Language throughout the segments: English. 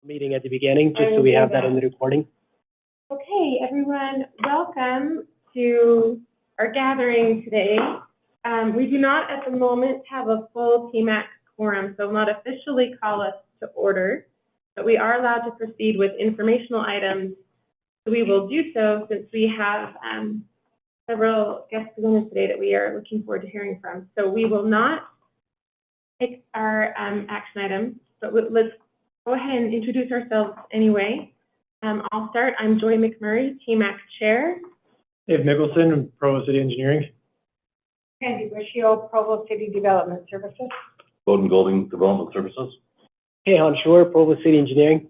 meeting at the beginning, just so we have that in the recording. Okay, everyone, welcome to our gathering today. We do not at the moment have a full TMAC quorum, so will not officially call us to order, but we are allowed to proceed with informational items. We will do so since we have several guest presenters today that we are looking forward to hearing from. So we will not pick our action items, but let's go ahead and introduce ourselves anyway. I'll start. I'm Joy McMurray, TMAC Chair. Dave Nicholson, Provo City Engineering. Candy Brishio, Provo City Development Services. Bowden Golding Development Services. Hey, Han Shore, Provo City Engineering.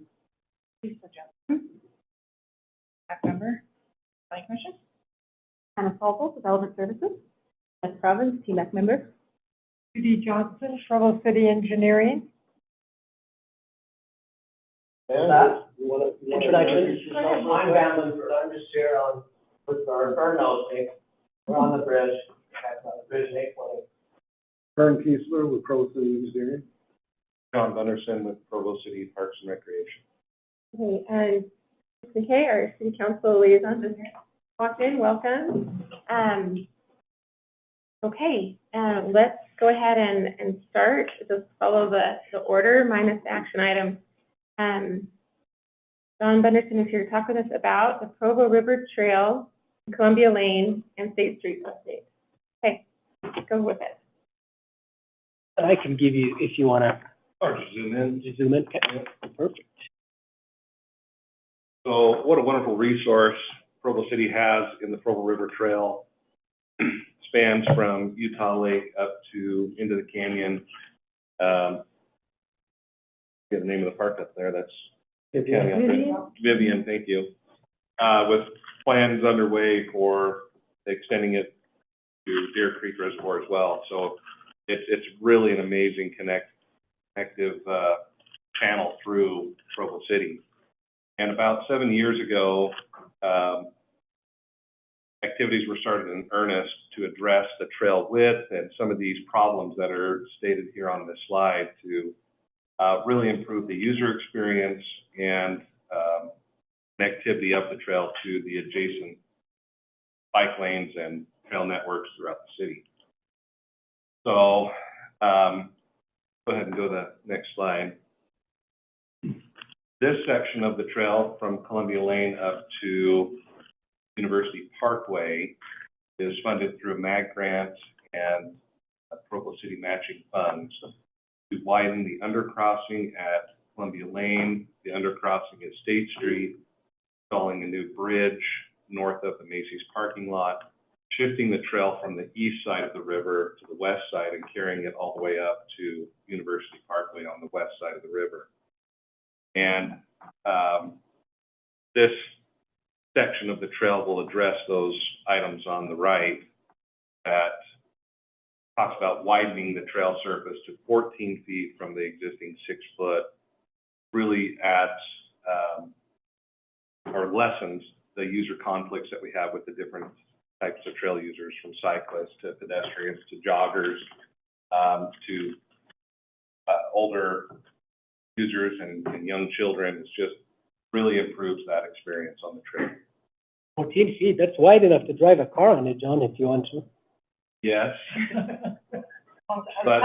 Lisa Johnson, staff member, Planning Commission. Hannah Falco, Development Services. West Province, TMAC member. Judy Johnson, Provo City Engineering. Introduction. I'm Van Linford, I'm just here on, with our notes, we're on the bridge, that's on the bridge in 820. Vern Kiesler with Provo City Engineering. John Gunderson with Provo City Parks and Recreation. Okay, and Chris McKay, our City Council liaison, just walked in. Welcome. Okay, let's go ahead and start. Just follow the order minus the action item. John Gunderson is here to talk with us about the Provo River Trail, Columbia Lane, and State Street update. Okay, go with it. I can give you, if you want to Or just zoom in. zoom in. Okay. Perfect. So what a wonderful resource Provo City has in the Provo River Trail. Spans from Utah Lake up to into the canyon. Get the name of the park up there. That's Vivian, thank you. With plans underway for extending it to Deer Creek Reservoir as well. So it's really an amazing connective channel through Provo City. And about 7 years ago, activities were started in earnest to address the trail width and some of these problems that are stated here on this slide to really improve the user experience and connectivity up the trail to the adjacent bike lanes and trail networks throughout the city. So go ahead and go to the next slide. This section of the trail from Columbia Lane up to University Parkway is funded through a MAG grant and Provo City matching funds to widen the undercrossing at Columbia Lane, the undercrossing at State Street, installing a new bridge north of the Macy's parking lot, shifting the trail from the east side of the river to the west side and carrying it all the way up to University Parkway on the west side of the river. And this section of the trail will address those items on the right that talks about widening the trail surface to 14 feet from the existing 6 foot, really adds or lessens the user conflicts that we have with the different types of trail users, from cyclists to pedestrians to joggers to older users and young children. It's just really improves that experience on the trail. 14 feet, that's wide enough to drive a car on it, John, if you want to. Yes, but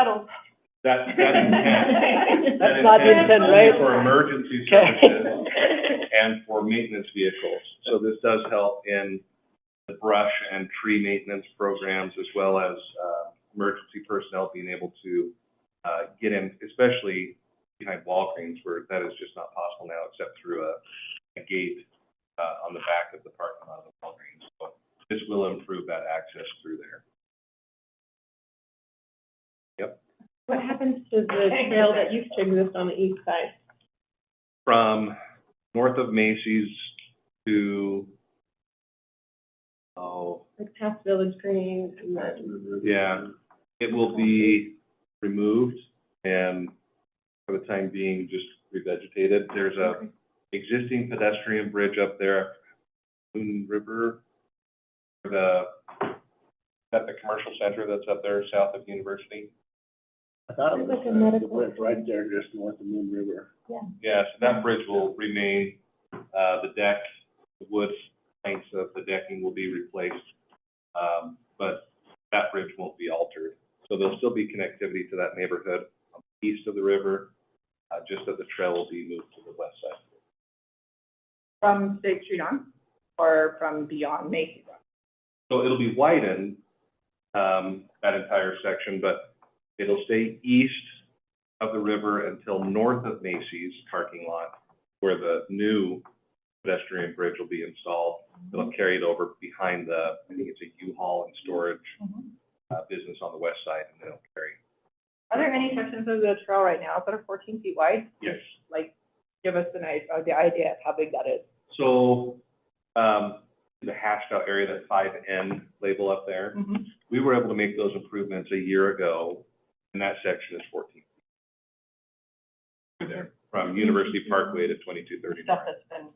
that's intent. That's not the intent, right? For emergency services and for maintenance vehicles. So this does help in the brush and tree maintenance programs, as well as emergency personnel being able to get in, especially behind Walgreens, where that is just not possible now, except through a gate on the back of the parking lot of the Walgreens. So this will improve that access through there. Yep. What happens to the trail that used to exist on the east side? From north of Macy's to, Like past Village Green and then... yeah, it will be removed and for the time being just revegetated. There's a existing pedestrian bridge up there, Moon River, at the commercial center that's up there south of University. I thought it There's was like a medical bridge right there just north of Moon River. Yeah, so that bridge will remain, the deck, the wood planks of the decking will be replaced, but that bridge won't be altered. So there'll still be connectivity to that neighborhood on the east of the river, just that the trail will be moved to the west side. From State Street on, or from beyond Macy's on? So it'll be widened, that entire section, but it'll stay east of the river until north of Macy's parking lot, where the new pedestrian bridge will be installed. It'll carry it over behind the, I think it's a U-Haul and storage business on the west side, and then it'll carry. Are there any sections of the trail right now that are 14 feet wide? Yes. Like, give us the idea of how big that is. So, the hashed out area, that 5N label up there, Mm-hmm. we were able to make those improvements a year ago, and that section is 14 feet. Right there, from University Parkway to 2230 Stuff North. that's been.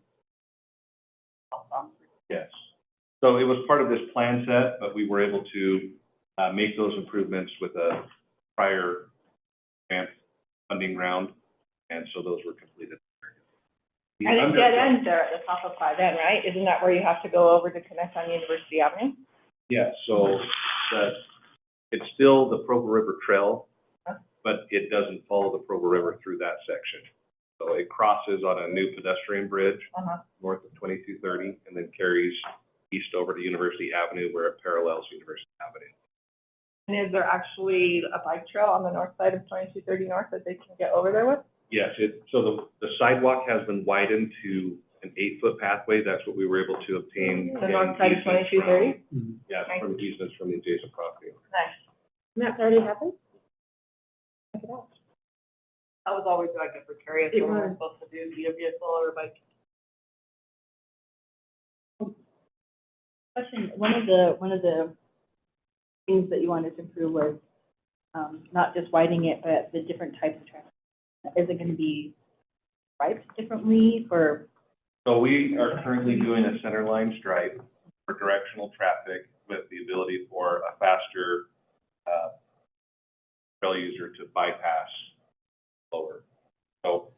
Awesome. Yes. So it was part of this plan set, but we were able to make those improvements with a prior grant funding round, and so those were completed. The And it under- dead ends there at the top of 5N, right? Isn't that where you have to go over to connect on University Avenue? Yeah, so it's still the Provo River Trail, but it doesn't follow the Provo River through that section. So it crosses on a new pedestrian bridge north of 2230, and then carries east over to University Avenue, where it parallels University Avenue. And is there actually a bike trail on the north side of 2230 North that they can get over there with? Yes, so the sidewalk has been widened to an 8-foot pathway. That's what we were able to obtain. The north side of 2230? Yeah, from easements from the adjacent property. Nice. And that's already happened? Check it out. That was always like a precarious, It what we're was. supposed to do, be a vehicle or a bike. Question, one of the things that you wanted to improve was, not just widening it, but the different types of traffic. Is it gonna be striped differently for, So we are currently doing a center line stripe for directional traffic with the ability for a faster trail user to bypass lower. So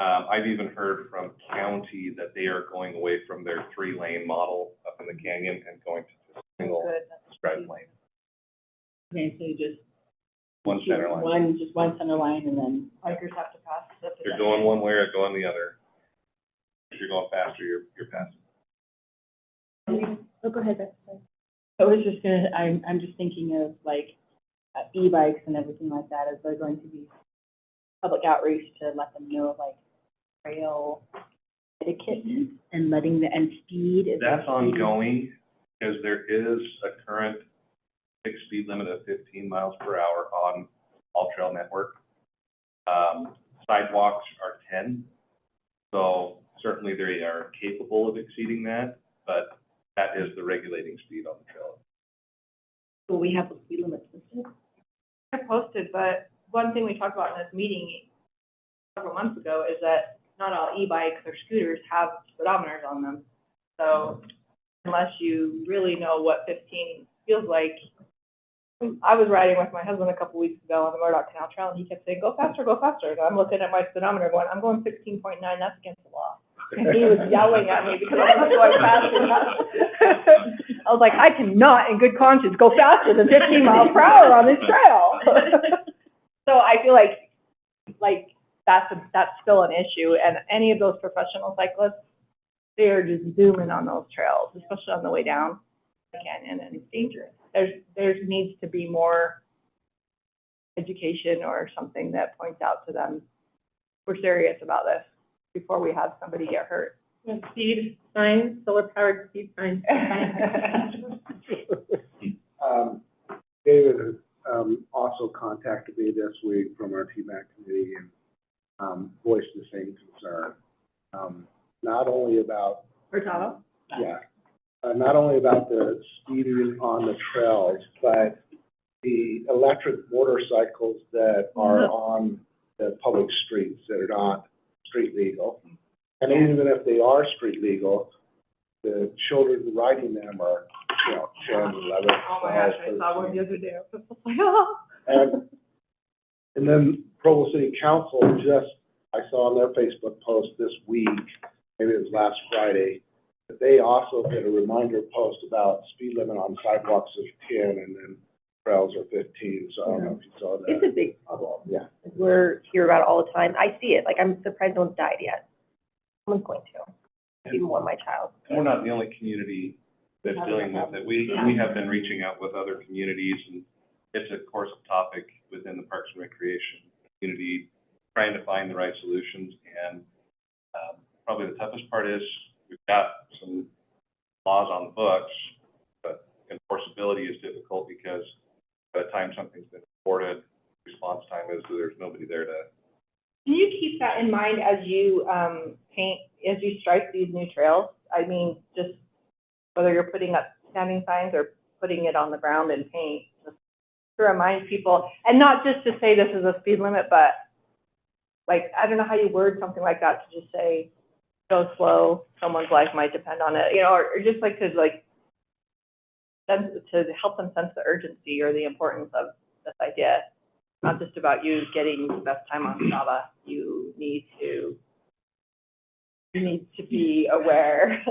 I've even heard from county that they are going away from their 3-lane model up in the canyon and going to a single good, stripe lane, okay, so you just. one center line. Just one center line and then. Bikers have to pass. If you're going one way or going the other, if you're going faster, you're passing. Oh, go ahead, Beth. I was just gonna, I'm just thinking of like e-bikes and everything like that, is there going to be public outreach to let them know of like trail etiquette and letting the, and speed? Is there That's speed? ongoing, because there is a current fixed speed limit of 15 miles per hour on all trail network. Sidewalks are 10, so certainly they are capable of exceeding that, but that is the regulating speed on the trail. Will we have the speed limits listed? I posted, but one thing we talked about in this meeting several months ago is that not all e-bikes or scooters have speedometers on them. So unless you really know what 15 feels like, I was riding with my husband a couple weeks ago on the Murdoch Canal Trail, and he kept saying, go faster, go faster. And I'm looking at my speedometer going, I'm going 16.9, that's against the law. And he was yelling at me because I was going fast enough. I was like, I cannot in good conscience go faster than 15 miles per hour on this trail. So I feel like that's still an issue, and any of those professional cyclists, they're just zooming on those trails, especially on the way down the canyon, and it's dangerous. There needs to be more education or something that points out to them, we're serious about this before we have somebody get hurt. Yeah, speed signs, solar powered speed signs. David, also contacted me this week from our TMAC committee and, voiced the same concern. Not only about, Hurtado? not only about the speeding on the trails, but the electric motorcycles that are on the public streets that are not street legal. And even if they are street legal, the children riding them are, 10, 11, Oh my gosh, I 12, saw one 13. the other day. I was like, oh. And And then Provo City Council I saw on their Facebook post this week, maybe it was last Friday, that they also did a reminder post about speed limit on sidewalks of 10 and then trails are 15, so I don't know if you saw that. It's a big problem. Yeah. We're hear about it all the time. I see it, like, I'm surprised no one's died yet. Someone's going to, even more my child. And we're not the only community that's dealing with it. We have been reaching out with other communities, and it's of course a topic within the Parks and Recreation community, trying to find the right solutions. And probably the toughest part is we've got some laws on the books, but enforceability is difficult because by the time something's been reported, response time is there's nobody there to. Can you keep that in mind as you as you strike these new trails? I mean, just whether you're putting up standing signs or putting it on the ground in paint, just to remind people, and not just to say this is a speed limit, but like, I don't know how you word something like that, to just say, go slow, someone's life might depend on it, or just like to help them sense the urgency or the importance of this idea. Not just about you getting the best time on Strava. You need to be aware.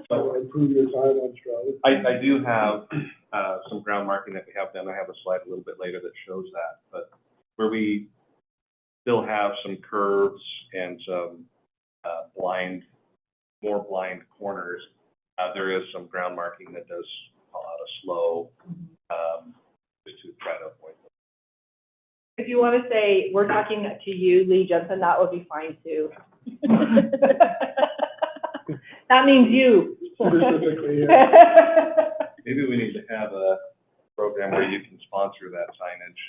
So improve your time on Strava. I do have some ground marking that we have done. I have a slide a little bit later that shows that, but where we still have some curves and some more blind corners, there is some ground marking that does call out a slow, just to try to avoid them. If you want to say, we're talking to you, Lee Jensen, that would be fine too. That means you. Specifically, yeah. Maybe we need to have a program where you can sponsor that signage.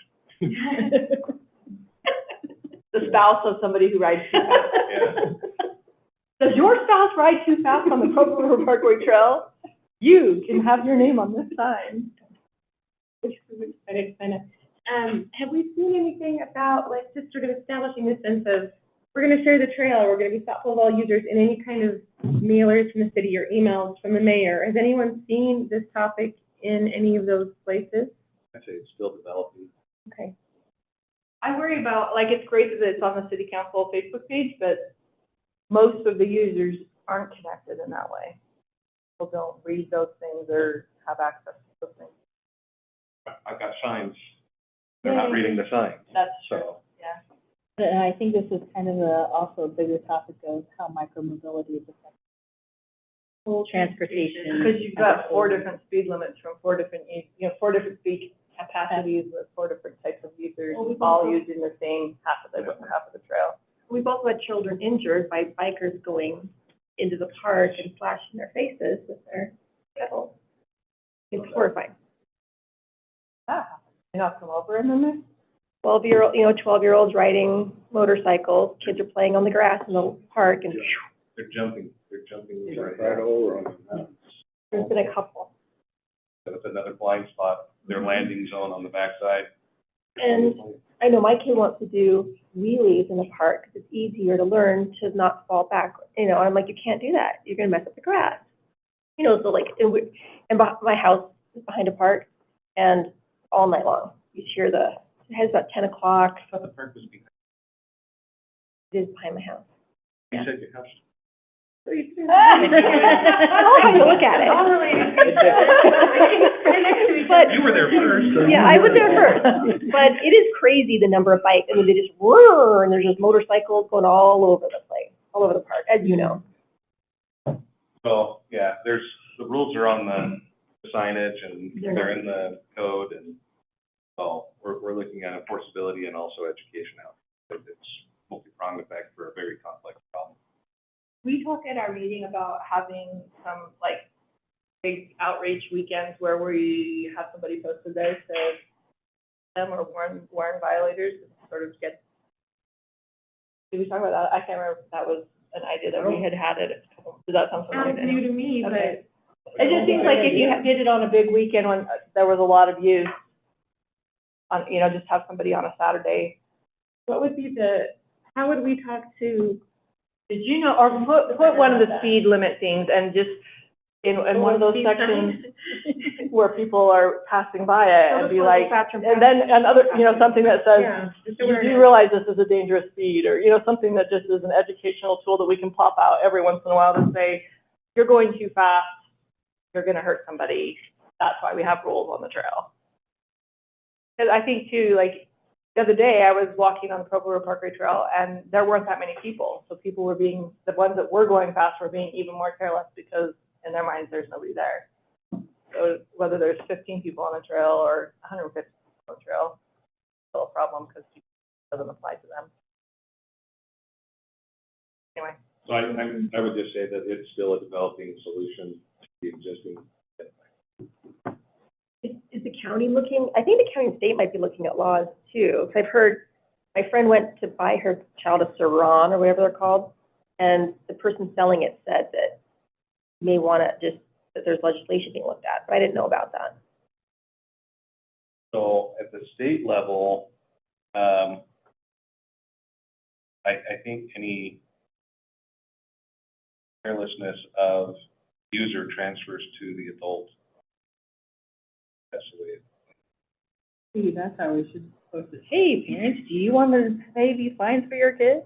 The spouse of somebody who rides too fast. Yeah. Does your spouse ride too fast on the Provo River Parkway Trail? You can have your name on this sign. Have we seen anything about, like, just sort of establishing this sense of, we're going to share the trail, we're going to be thoughtful of all users, in any kind of mailers from the city or emails from the mayor? Has anyone seen this topic in any of those places? I'd say it's still developing. Okay. I worry about, like, it's great that it's on the city council Facebook page, but most of the users aren't connected in that way. People don't read those things or have access to those things. I've got signs. They're not reading the signs. That's true, So, yeah. And I think this is kind of also a bigger topic of how micromobility is affecting transportation. Because you've got 4 different speed limits from 4 different, 4 different speed capacities with 4 different types of users, all using the same half of the trail. We've also had children injured by bikers going into the park and flashing their faces with their pedals. It's horrifying. They not come over and then they're 12-year-olds riding motorcycles, kids are playing on the grass in the park, and they're jumping Right over on them. there's been a couple. That's another blind spot, their landing zone on the backside. And I know my kid wants to do wheelies in the park because it's easier to learn to not fall back. And I'm like, you can't do that. You're going to mess up the grass. So like, and my house is behind a park, and all night long, you hear it has about 10 o'clock. I thought the park was behind. It is behind my house. You said your house. I don't know how you look at it. But, You were there first. yeah, I was there first. But it is crazy the number of bikes. I mean, they just whir, and there's just motorcycles going all over the place, all over the park, as you know. Well, yeah, the rules are on the signage and they're in the code, and so we're looking at enforceability and also education out. It's multi-pronged effect for a very complex problem. We talk at our meeting about having some, like, big outreach weekends where we have somebody posted there to them or warn violators and sort of get. Did we talk about that? I can't remember if that was an idea that we had it. Does that sound familiar? Sounds new to me, Okay. but It just seems like if you did it on a big weekend when there was a lot of use, on, just have somebody on a Saturday. what would be how would we talk to? Did you know, or put one of the speed limit things and just, in one of those These sections times. where people are passing by it and be like, Bathroom and then another, you know, something that says, Yeah, just you awareness. do realize this is a dangerous speed, or, you know, something that just is an educational tool that we can pop out every once in a while to say, you're going too fast, you're gonna hurt somebody. That's why we have rules on the trail. Because I think too, like, the other day, I was walking on the Provo Parkway Trail, and there weren't that many people. So people were being, the ones that were going fast were being even more careless because in their minds, there's nobody there. So whether there's 15 people on the trail or 150 people on the trail, it's still a problem because it doesn't apply to them. Anyway. So I would just say that it's still a developing solution to the existing. Is the county looking, I think the county and state might be looking at laws too, because I've heard, my friend went to buy her child a Saran or whatever they're called, and the person selling it said that you may want to just, that there's legislation being looked at, but I didn't know about that. So at the state level, I think any carelessness of user transfers to the adult. That's the way it. See, that's how we should post it. Hey, parents, do you want to pay these fines for your kids?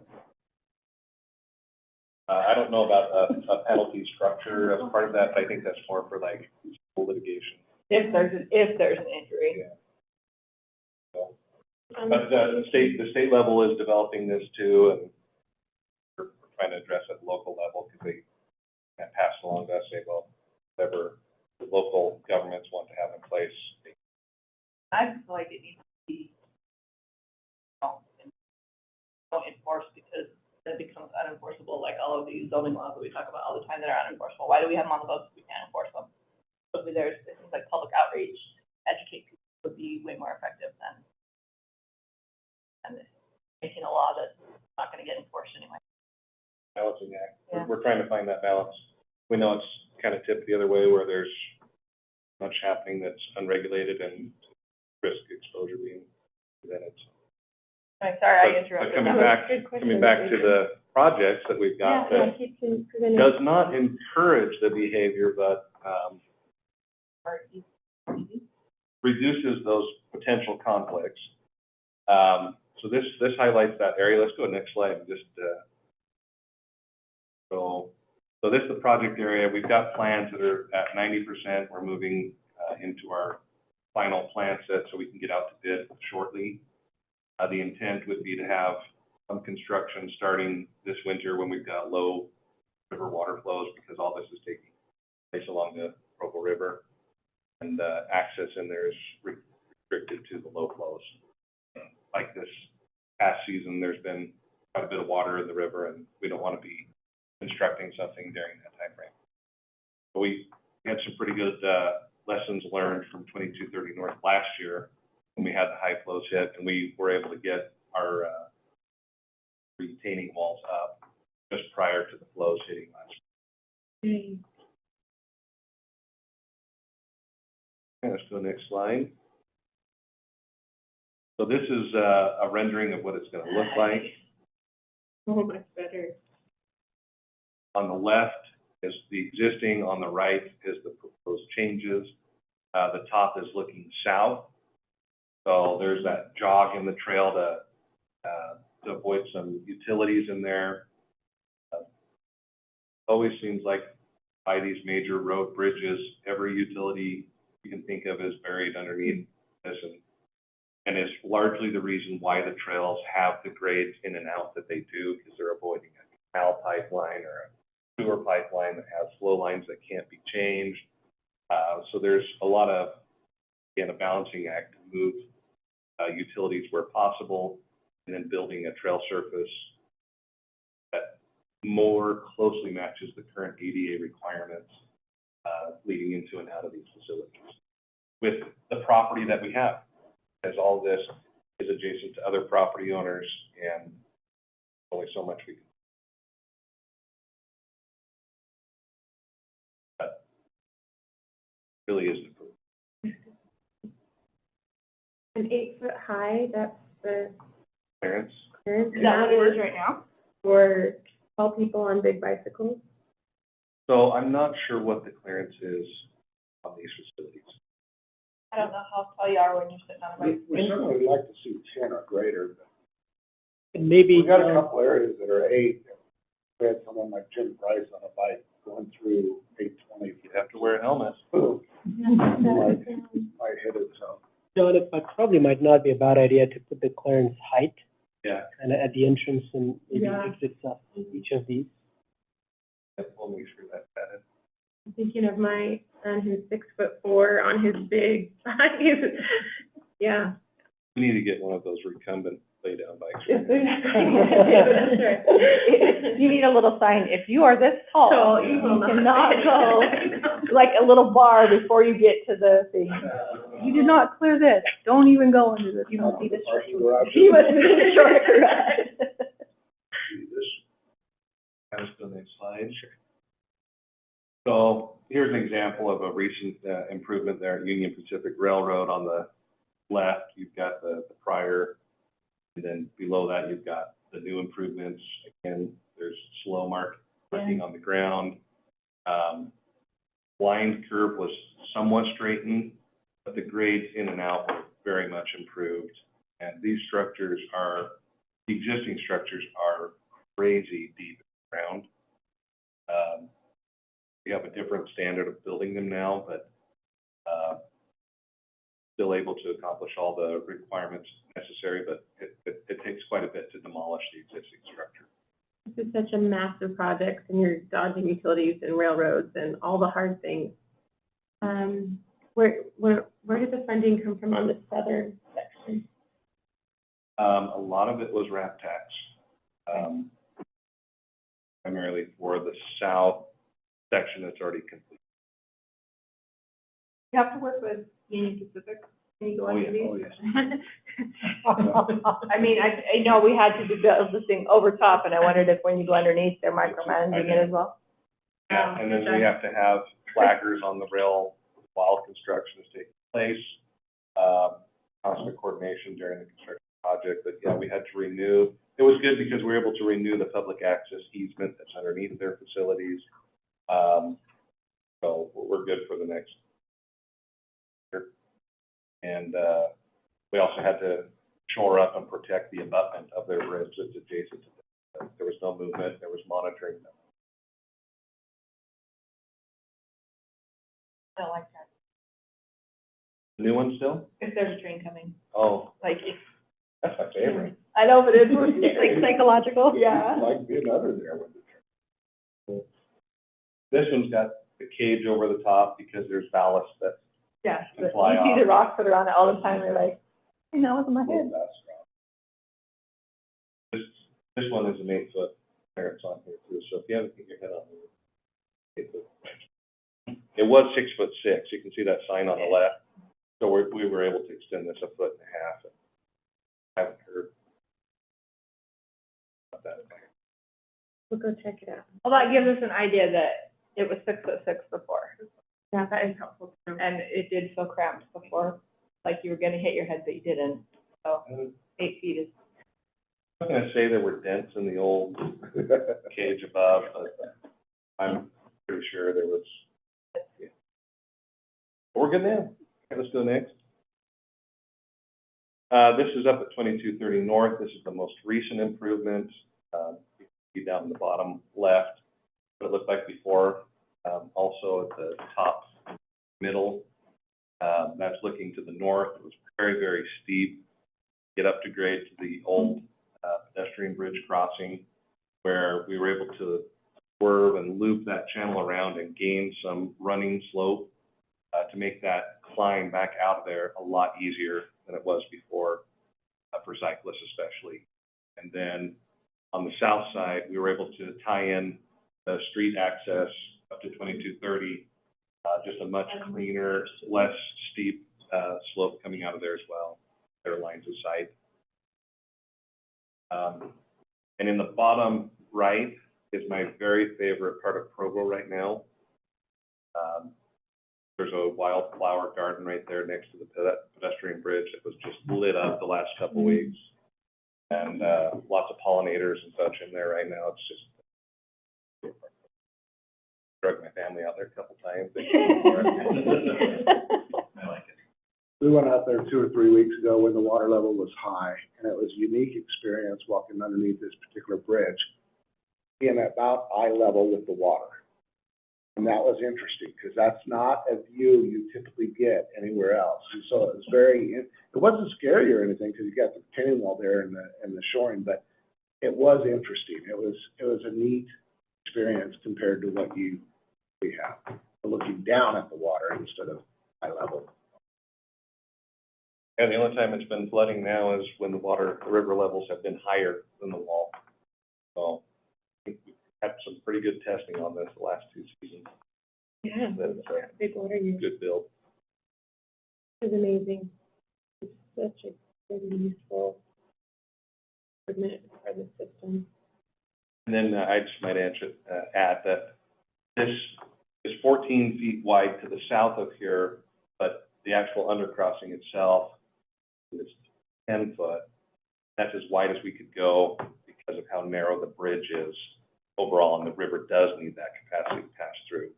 I don't know about a penalty structure as part of that, but I think that's more for like litigation. If there's an injury. Yeah. So, but the state level is developing this too, and we're trying to address at the local level because they can't pass it along to us, say, well, whatever the local governments want to have in place. I feel like it needs to be, enforced because it becomes unenforceable, like all of these zoning laws that we talk about all the time that are unenforceable. Why do we have them on the books if we can't enforce them? So there's things like public outreach, educate people would be way more effective than making a law that's not gonna get enforced anyway. Balancing act. Yeah. We're trying to find that balance. We know it's kind of tipped the other way where there's much happening that's unregulated and risk exposure being presented. I'm sorry, I But interrupted. coming back to the projects that we've got, that does not encourage the behavior, but reduces those potential conflicts. So this highlights that area. Let's go to the next slide and just so this is the project area. We've got plans that are at 90%. We're moving into our final plan set so we can get out to bid shortly. The intent would be to have some construction starting this winter when we've got low river water flows, because all this is taking place along the Provo River, and access in there is restricted to the low flows. Like this past season, there's been quite a bit of water in the river, and we don't want to be constructing something during that time frame. But we had some pretty good lessons learned from 2230 North last year when we had the high flows hit, and we were able to get our retaining walls up just prior to the flows hitting last year. Okay, let's go to the next slide. So this is a rendering of what it's going to look like. Oh, much better. On the left is the existing, on the right is the proposed changes. The top is looking south. So there's that jog in the trail to avoid some utilities in there. Always seems like by these major road bridges, every utility you can think of is buried underneath this, and it's largely the reason why the trails have the grades in and out that they do, because they're avoiding a canal pipeline or a sewer pipeline that has flow lines that can't be changed. So there's a lot of, again, a balancing act to move utilities where possible, and then building a trail surface that more closely matches the current ADA requirements leading into and out of these facilities. With the property that we have, as all of this is adjacent to other property owners, and only so much we can. But really is improved. An 8 foot high, that's the Clearance. clearance. Is that what it is right now? For tall people on big bicycles? So I'm not sure what the clearance is on these facilities. I don't know how tall you are when you're sitting on a bike. We certainly would like to see 10 or greater, but And maybe, we've got a couple areas that are 8. We had someone like Jim Price on a bike going through 820. You'd have to wear a helmet. Boom, might hit it, so. John, it probably might not be a bad idea to put the clearance height Yeah, kind of at the entrance and maybe Yeah. exits up each of these. we'll make sure that's added. I'm thinking of my son who's 6'4" on his big bike. Yeah. We need to get one of those recumbent lay-down bikes. That's right. You need a little sign, if you are this So tall, you you will not. cannot go, like a little bar before you get to the thing. You did not clear this, don't even go into this, you don't see this. Parking garage. He was in the short garage. See this? Kind of still next slide. So here's an example of a recent improvement there at Union Pacific Railroad. On the left, you've got the prior, and then below that, you've got the new improvements. Again, there's slow marking on the ground. Line curve was somewhat straightened, but the grades in and out were very much improved. And these structures are, the existing structures are crazy deep in the ground. We have a different standard of building them now, but still able to accomplish all the requirements necessary, but it takes quite a bit to demolish the existing structure. This is such a massive project, and you're dodging utilities and railroads and all the hard things. Where did the funding come from on the southern section? A lot of it was RAP tax, primarily for the south section that's already complete. You have to work with Union Pacific when you go Oh, into yeah. these. Oh, yes. I mean, I know we had to build this thing over top, and I wondered if when you go underneath, they're micromanaging it as well. Yeah, and then we have to have flaggers on the rail while construction is taking place, constant coordination during the construction project. But yeah, we had to renew. It was good because we were able to renew the public access easement that's underneath their facilities. So we're good for the next year. And we also had to shore up and protect the abutment of their bridge that's adjacent to them. There was no movement, there was monitoring. I don't like that. New one still? If there's a train coming, Oh, like, if, that's my favorite. I know, but it's Like psychological? Yeah. Might be another there with the. This one's got the cage over the top because there's ballast that Yeah, can but fly you see off. the rocks that are on it all the time, you're like, hey, that was in my head. This one is an 8-foot clearance on here too, so if you haven't hit your head on it, 8 foot. It was 6'6". You can see that sign on the left. So we were able to extend this 1.5 feet and have it curved. Not that bad. We'll go check it out. Well, that gives us an idea that it was 6'6" before, Yeah, that is helpful too. and it did feel cramped before, like you were gonna hit your head, but you didn't. So And 8 feet is, I'm not gonna say there were dents in the old cage above, but I'm pretty sure there was. Yeah. We're good now. Okay, let's go next. This is up at 2230 North. This is the most recent improvement. You can see down in the bottom left what it looked like before. Also at the top middle, that's looking to the north. It was very, very steep. Get up to grade to the old pedestrian bridge crossing, where we were able to swerve and loop that channel around and gain some running slope to make that climb back out of there a lot easier than it was before, for cyclists especially. And then on the south side, we were able to tie in the street access up to 2230, just a much cleaner, less steep slope coming out of there as well, better lines of sight. And in the bottom right is my very favorite part of Provo right now. There's a wildflower garden right there next to the pedestrian bridge that was just lit up the last couple weeks. And lots of pollinators and such in there right now. It's just drug my family out there a couple times. I like it. We went out there 2 or 3 weeks ago when the water level was high, and it was a unique experience walking underneath this particular bridge, being about eye level with the water. And that was interesting, because that's not a view you typically get anywhere else. And so it was it wasn't scary or anything, because you got the retaining wall there and the shoring, but it was interesting. It was a neat experience compared to what we have, looking down at the water instead of eye level. And the only time it's been flooding now is when the river levels have been higher than the wall. So I think we've had some pretty good testing on this the last 2 seasons. Yeah, That's big water use good build. is amazing. It's such a really useful improvement for the system. And then I just might add that this is 14 feet wide to the south of here, but the actual undercrossing itself is 10 foot. That's as wide as we could go because of how narrow the bridge is overall, and the river does need that capacity to pass through.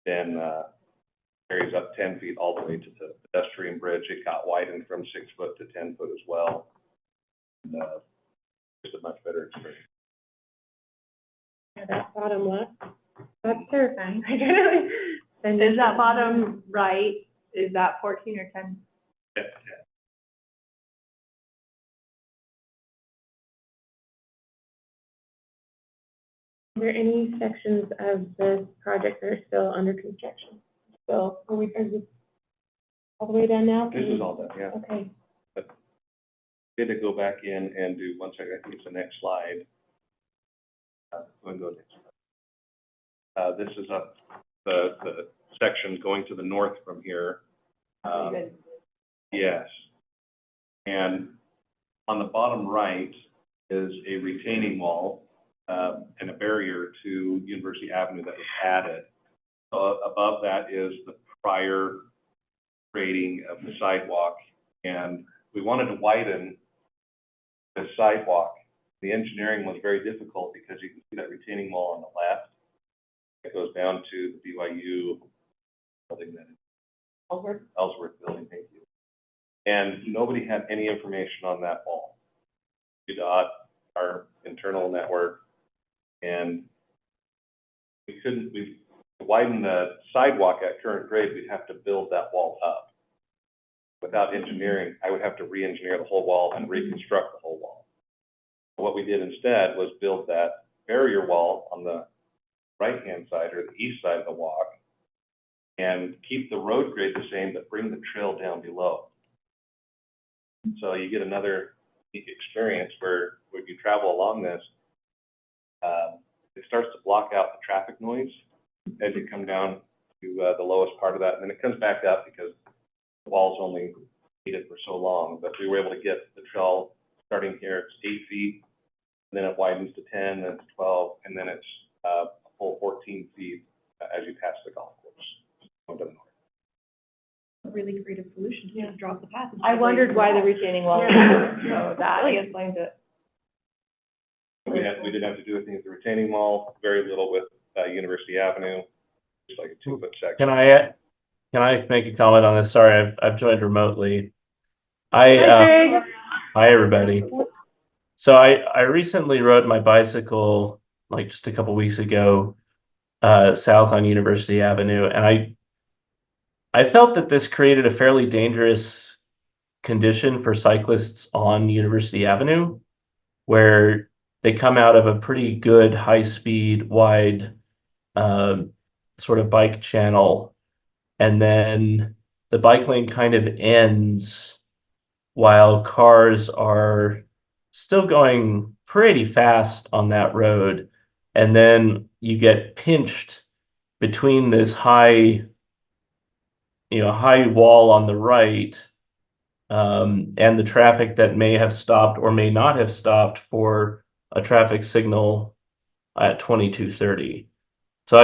Then carries up 10 feet all the way to the pedestrian bridge. It got widened from 6 foot to 10 foot as well. And, just a much better experience. Yeah, that bottom left, that's terrifying. Is that bottom right, is that 14 or 10? Yeah. Are there any sections of this project that are still under construction? So, is this all the way done now? This is all done, yeah. Okay. We had to go back in and do, one second, I think it's the next slide. Go next slide. This is up the section going to the north from here. Yes. And on the bottom right is a retaining wall and a barrier to University Avenue that was added. So above that is the prior grading of the sidewalk, and we wanted to widen the sidewalk. The engineering was very difficult because you can see that retaining wall on the left. It goes down to the BYU building, that is Ellsworth building, thank you. And nobody had any information on that wall. UDOT, our internal network, and we widen the sidewalk at current grade, we'd have to build that wall up. Without engineering, I would have to re-engineer the whole wall and reconstruct the whole wall. What we did instead was build that barrier wall on the right-hand side or the east side of the walk and keep the road grade the same, but bring the trail down below. So you get another unique experience where when you travel along this, it starts to block out the traffic noise as you come down to the lowest part of that, and then it comes back up because the wall's only needed for so long. But we were able to get the trail starting here, it's 8 feet, and then it widens to 10, then it's 12, and then it's a full 14 feet as you pass the golf course. Going to the north. A really creative solution to just drop the path. I wondered why the retaining wall was So that really explains it. We didn't have to do anything with the retaining wall, very little with University Avenue, just like a 2-foot section. Can I make a comment on this? Sorry, I've joined remotely. Hi everybody. So I recently rode my bicycle like just a couple weeks ago south on University Avenue, and I felt that this created a fairly dangerous condition for cyclists on University Avenue, where they come out of a pretty good high-speed, wide sort of bike channel, and then the bike lane kind of ends while cars are still going pretty fast on that road, and then you get pinched between this high wall on the right and the traffic that may have stopped or may not have stopped for a traffic signal at 2230. So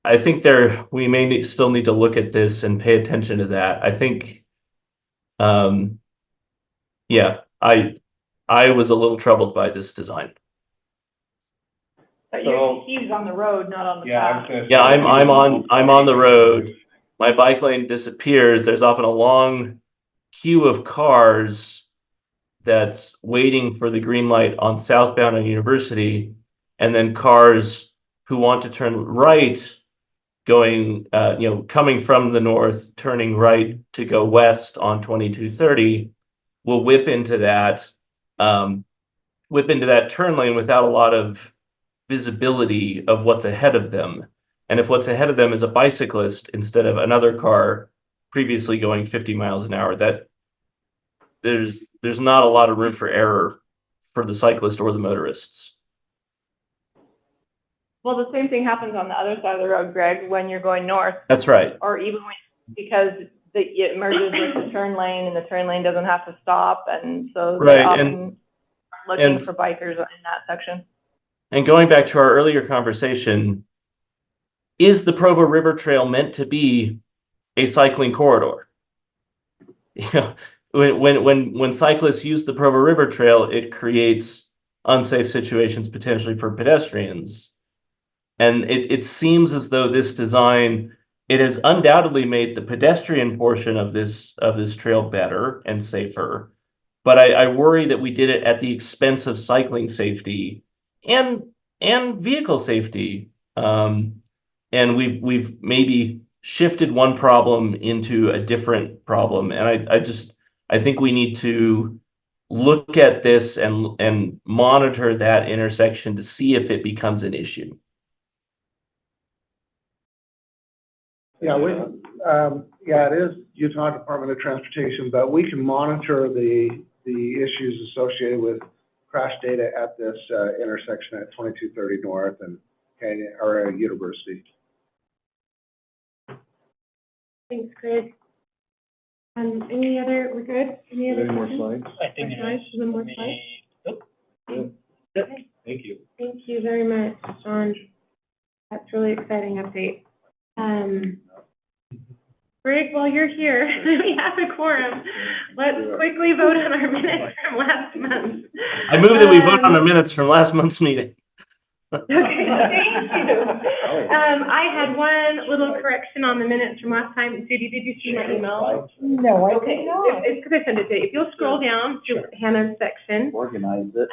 I think we may still need to look at this and pay attention to that. I think, yeah, I was a little troubled by this design. But So- he's on the road, not on the Yeah, I path. was gonna say. Yeah, I'm on the road. My bike lane disappears. There's often a long queue of cars that's waiting for the green light on southbound on University, and then cars who want to turn right going, coming from the north, turning right to go west on 2230 will whip into that turn lane without a lot of visibility of what's ahead of them. And if what's ahead of them is a bicyclist instead of another car previously going 50 miles an hour, that there's not a lot of room for error for the cyclist or the motorists. Well, the same thing happens on the other side of the road, Greg, when you're going north, That's right. or even because it merges with the turn lane, and the turn lane doesn't have to stop, and so they Right, often are looking and- for bikers in that section. And going back to our earlier conversation, is the Provo River Trail meant to be a cycling corridor? You know, when cyclists use the Provo River Trail, it creates unsafe situations potentially for pedestrians. And it seems as though this design, it has undoubtedly made the pedestrian portion of this trail better and safer. But I worry that we did it at the expense of cycling safety and vehicle safety. And we've maybe shifted one problem into a different problem. And I think we need to look at this and monitor that intersection to see if it becomes an issue. Yeah, it is Utah Department of Transportation, but we can monitor the issues associated with crash data at this intersection at 2230 North and University. Thanks, Greg. We're good? Any other questions? I think it is. One more slide? Nope. Okay. Thank you. Thank you very much, Sean. That's really exciting update. Greg, while you're here, we have a quorum. Let's quickly vote on our minutes from last month. I move that we vote on the minutes from last month's meeting. Okay, thank you. I had one little correction on the minutes from last time. Judy, did you see my email? No, I Okay, did not. it's because I sent it to you. If you'll scroll down to Hannah's section, Organize it.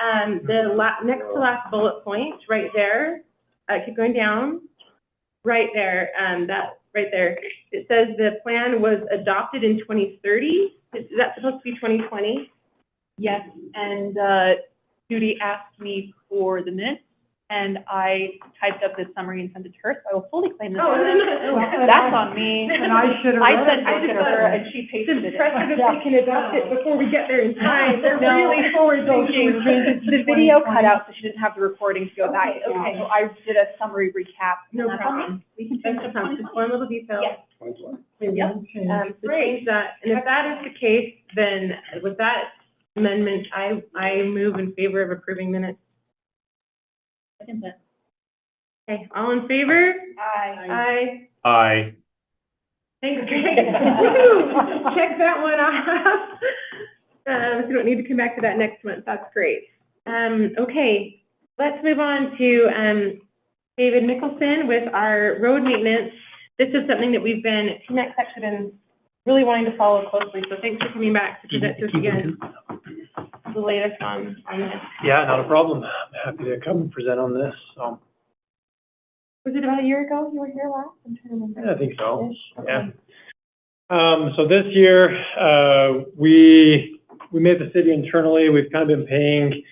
next to last bullet point, right there, keep going down, right there, right there. It says the plan was adopted in 2030. Is that supposed to be 2020? Yes, and Judy asked me for the minutes, and I typed up the summary and sent it to her, so I will fully claim this. Oh, no. That's on me. And I should have I read sent it. it to her, and she pasted it. Impressive if we can adopt it before we get there in time. They're No. really forward thinking. The video cut out, so she didn't have the recording to go back. Okay. So I did a summary recap. No and that's on me. problem. We can That's change it. just one little detail. Yes. So change that, and if that is the case, then with that amendment, I move in favor of approving minutes. Okay, all in favor? Aye. Aye. Aye. Thanks, Greg. Woo! Check that one off. So we don't need to come back to that next month. That's great. Okay, let's move on to David Mickelson with our road maintenance. This is something that we've been, TMAC section, been really wanting to follow closely. So thanks for coming back to present to us again. The latest on this. Yeah, not a problem. I'm happy to come and present on this, so. Was it about a year ago you were here last? I'm trying to remember. Yeah, I think so, Ish. yeah. So this year, we made the city internally, we've kind of been paying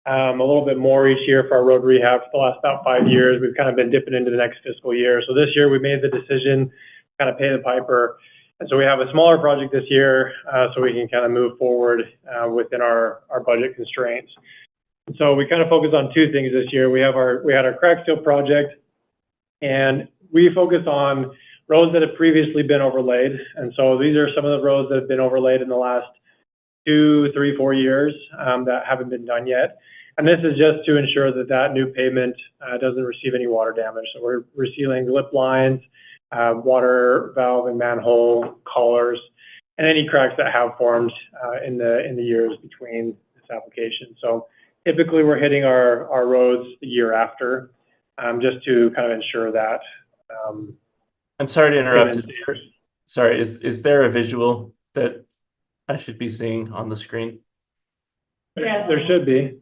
a little bit more each year for our road rehab for the last about 5 years. We've kind of been dipping into the next fiscal year. So this year we made the decision to kind of pay the piper. And so we have a smaller project this year, so we can kind of move forward within our budget constraints. And so we kind of focus on two things this year. We had our crack seal project, and we focus on roads that have previously been overlaid. And so these are some of the roads that have been overlaid in the last 2, 3, 4 years that haven't been done yet. And this is just to ensure that that new pavement doesn't receive any water damage. So we're resealing lip lines, water valve and manhole collars, and any cracks that have formed in the years between this application. So typically we're hitting our roads the year after. just to kind of ensure that. I'm sorry to interrupt. payments- Sorry, is there a visual that I should be seeing on the screen? There should be.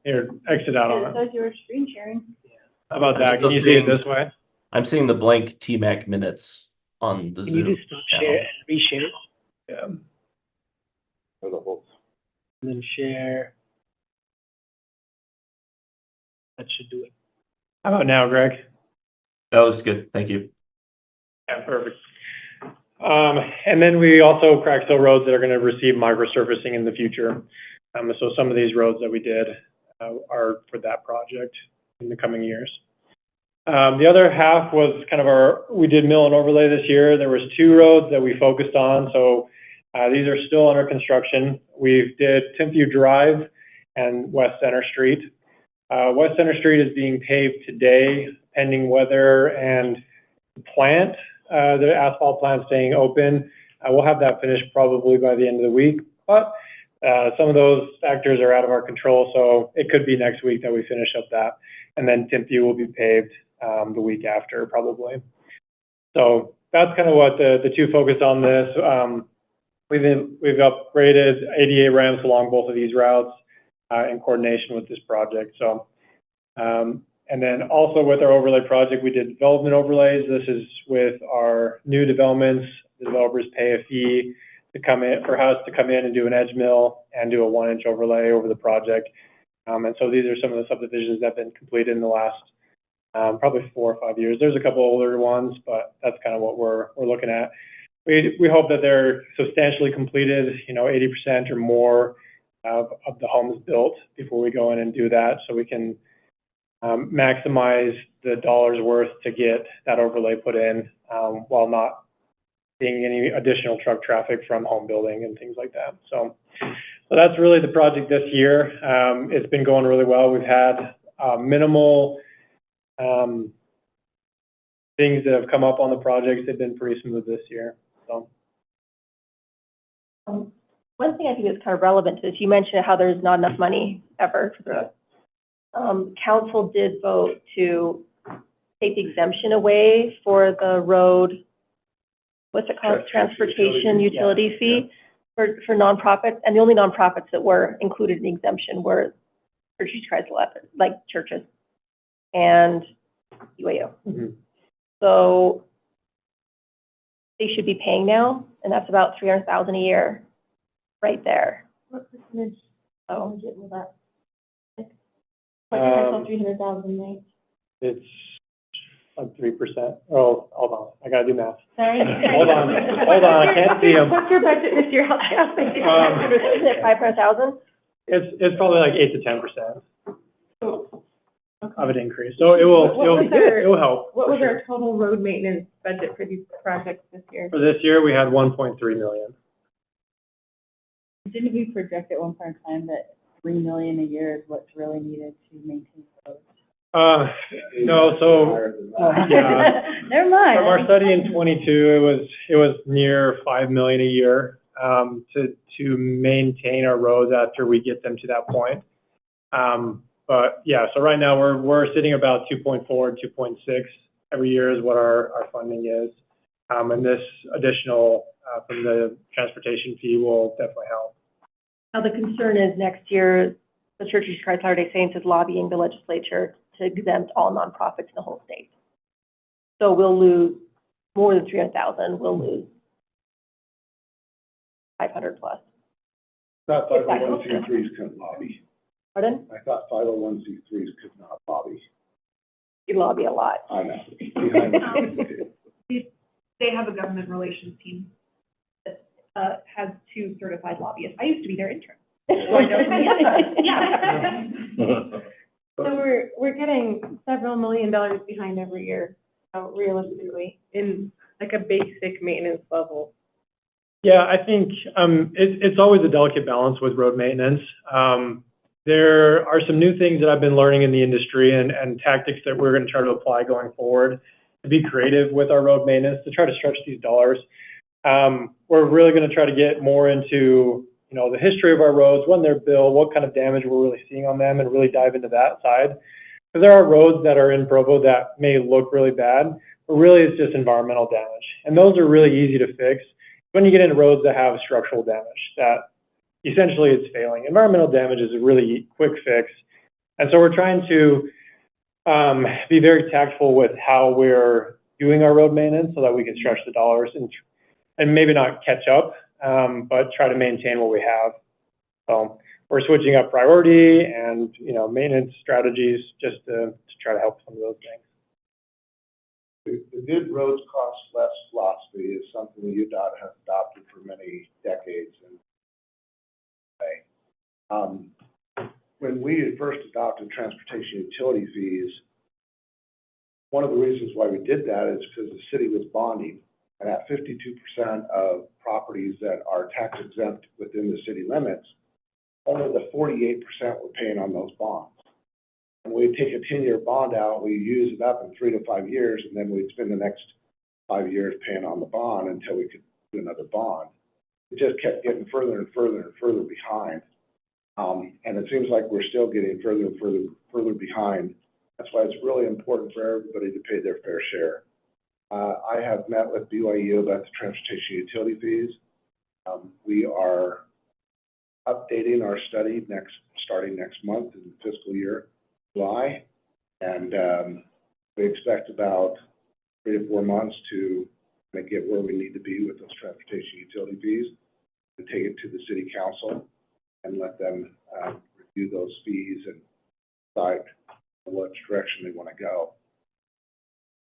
Here, exit out It on it. says you were screen sharing. How about I'm that? still Can you see it seeing- this way? I'm seeing the blank TMAC minutes on the Can you Zoom just stop channel. share and reshare, Yeah. For the whole. and then share? That should do it. How about now, Greg? That looks good. Thank you. Yeah, perfect. And then we also cracked seal roads that are gonna receive microsurfacing in the future. So some of these roads that we did, are for that project in the coming years. The other half was kind of we did mill and overlay this year. There was 2 roads that we focused on, so, these are still under construction. We did 10th View Drive and West Center Street. West Center Street is being paved today, pending weather and plant, the asphalt plant staying open. We'll have that finished probably by the end of the week, but some of those factors are out of our control, so it could be next week that we finish up that. And then 10th View will be paved the week after, probably. So that's kind of what the 2 focus on this. We've upgraded ADA ramps along both of these routes in coordination with this project. So, and then also with our overlay project, we did development overlays. This is with our new developments. The developers pay a fee to come in, for us to come in and do an edge mill and do a 1-inch overlay over the project. And so these are some of the subdivisions that have been completed in the last probably 4 or 5 years. There's a couple older ones, but that's kind of what we're looking at. We hope that they're substantially completed, 80% or more of the homes built before we go in and do that, so we can maximize the dollars worth to get that overlay put in while not seeing any additional truck traffic from home building and things like that. So that's really the project this year. It's been going really well. We've had minimal things that have come up on the projects. They've been pretty smooth this year. So. One thing I think is kind of relevant is you mentioned how there's not enough money ever for the, council did vote to take the exemption away for the road, what's it called? Transportation utility fee for nonprofits. And the only nonprofits that were included in the exemption were Church of Christ, like churches and UAO. Mm-hmm. So they should be paying now, and that's about $300,000 a year, right there. What percentage? Oh, Will that? Um, 300,000, right? It's like 3%. Oh, hold on, I gotta do math. Sorry. Hold on, I can't see them. What's your budget this year? Isn't it 500,000? It's probably like 8 to 10% of an increase. So it will help. What for was sure. our total road maintenance budget for these projects this year? For this year, we had 1.3 million. Didn't we project at one point in time that $3 million a year is what's really needed to maintain roads? No, so yeah. Never mind. From our study in 22, it was near 5 million a year to maintain our roads after we get them to that point. But yeah, so right now we're sitting about 2.4, 2.6 every year is what our funding is. And this additional from the transportation fee will definitely help. Now, the concern is next year, the Church of Christ Latter-day Saints is lobbying the legislature to exempt all nonprofits in the whole state. So we'll lose more than 300,000. We'll lose 500 plus. Not 501c3s couldn't lobby. Pardon? I thought 501c3s could not lobby. You lobby a lot. I know. Behind the scenes. They have a government relations team that has 2 certified lobbyists. I used to be their intern. So I know from the inside. Yeah. So we're getting several $1 million behind every year, so realistically, in like a basic maintenance level. Yeah, I think it's always a delicate balance with road maintenance. There are some new things that I've been learning in the industry and tactics that we're going to try to apply going forward to be creative with our road maintenance to try to stretch these dollars. We're really going to try to get more into the history of our roads, when they're built, what kind of damage we're really seeing on them, and really dive into that side. there are roads that are in Provo that may look really bad, but really it's just environmental damage. And those are really easy to fix. When you get into roads that have structural damage, that essentially it's failing. Environmental damage is a really quick fix. And so we're trying to be very tactful with how we're doing our road maintenance so that we can stretch the dollars and maybe not catch up, but try to maintain what we have. So we're switching up priority and, maintenance strategies just to try to help some of those things. The good roads cost less philosophy is something that UDOT has adopted for many decades. And when we had first adopted transportation utility fees, one of the reasons why we did that is because the city was bonding, and at 52% of properties that are tax exempt within the city limits, only the 48% were paying on those bonds. And we'd take a 10-year bond out, we'd use it up in 3 to 5 years, and then we'd spend the next 5 years paying on the bond until we could do another bond. It just kept getting further and further and further behind. And it seems like we're still getting further and further behind. That's why it's really important for everybody to pay their fair share. I have met with BYU about the transportation utility fees. We are updating our study starting next month in the fiscal year, July, and we expect about 3 to 4 months to get where we need to be with those transportation utility fees, to take it to the city council and let them review those fees and decide which direction they want to go.